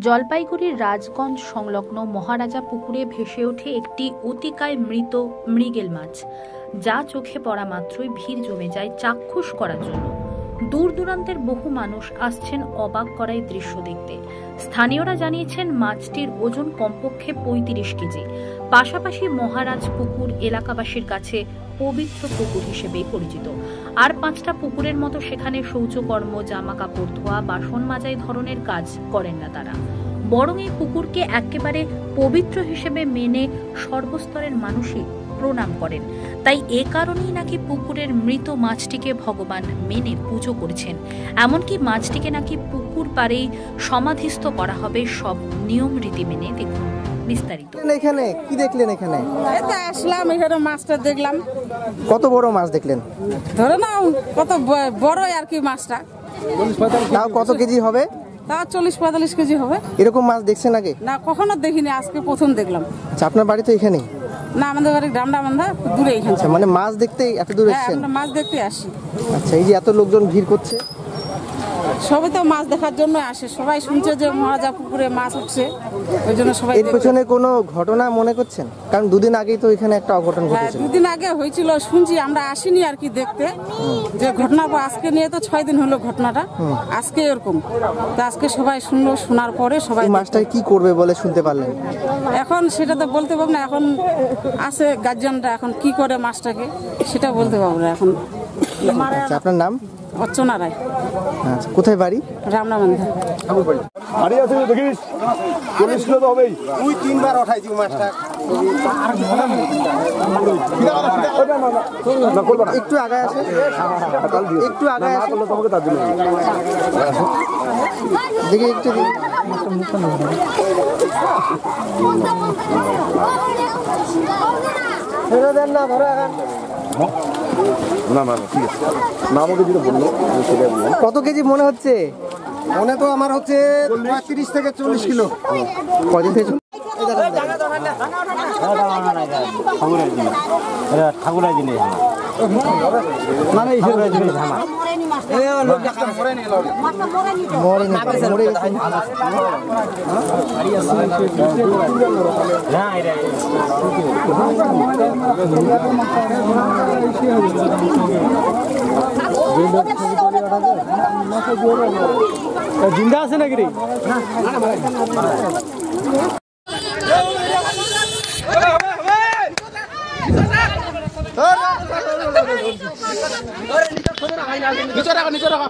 জলপাইগুড়ির রাজগঞ্জ সংলগ্ন মহারাজা পুকুরে ভেসে ওঠে একটি অতিকায় মৃত মৃগেল মাছ, যা চোখে পড়া মাত্রই ভিড় জমে যায় চাক্ষুষ করার জন্য। দূর দূরান্তের বহু মানুষ আসছেন অবাক করা এই দৃশ্য দেখতে। স্থানীয়রা জানিয়েছেন মাছটির ওজন কমপক্ষে ৩৫ কেজি। পাশাপাশি মহারাজ পুকুর এলাকাবাসীর কাছে পবিত্র পুকুর হিসেবে পরিচিত। আর ৫টা পুকুরের মতো সেখানে শৌচকর্ম, জামা কাপড় ধোয়া, বাসন মাজাই ধরনের কাজ করেন না তারা, বরং এই পুকুরকে একেবারে পবিত্র হিসেবে মেনে সর্বস্তরের মানুষই প্রণাম করেন। তাই এ কারণেই নাকি পুকুরের মৃত মাছটিকে ভগবান মেনে পুজো করছেন। এমনকি মাছটিকে নাকি পুকুর পাড়েই সমাধিস্থ করা হবে সব নিয়ম রীতি মেনে। দেখুন বিস্তারিত। এখানে কি দেখলেন? এখানে আসলাম, এখানে মাছটা দেখলাম। কত বড় মাছ দেখলেন? ধরে নাও কত বড় আর কি মাছটা। তাও কত কেজি হবে? তা 40-45 কেজি হবে। এরকম মাছ দেখছেন আগে? না, কখনো দেখিনি, আজকে প্রথম দেখলাম। আচ্ছা, আপনার বাড়ি তো এখানেই? না, আমাদের বাড়ি গ্রামডাবান্ধা, দূরে এখানে। আচ্ছা, মানে মাছ দেখতে এত দূর এসেছেন? আমরা মাছ দেখতে আসি। আচ্ছা, এই যে এত লোকজন ভিড় করছে, সবাই তো মাছ দেখার জন্য আসে। সবাই শুনছে যে মহারাজা পুকুরে মাছ উঠছে, ওই জন্য সবাই। এর পেছনে কোনো ঘটনা মনে করছেন? কারণ দুদিন আগেই তো এখানে একটা অঘটন ঘটেছে। দুদিন আগে হয়েছিল শুনছি, আমরা আসিনি আর কি দেখতে যে ঘটনা। আজকে নিয়ে তো 6 দিন হলো ঘটনাটা, আজকে এরকম। তো আজকে সবাই শুনলো, শোনার পরে সবাই মাছটা কি করবে বলে শুনতে পারলেন? এখন সেটা তো বলতে পারবো না। এখন আছে গার্জিয়ানরা, এখন কি করে মাছটাকে সেটা বলতে পারবো না এখন। আচ্ছা, আপনার নাম? অর্চনা রায়। আচ্ছা, কোথায় বাড়ি? রামনাবান্ধা। তিনবার ওঠাই দিও মাছটা। একটু আগায় আসে, একটু আগায় আসে, দেখি একটু দেন না, ধরো এখন। কত কেজি মনে হচ্ছে? মনে তো আমার হচ্ছে ৩৫ থেকে 40 কিলো। কদিন থেকে ঠাকুরের জিনিস মানে জিন্দা আছে নাকি রে? নিচে রাখো, নিচে রাখো।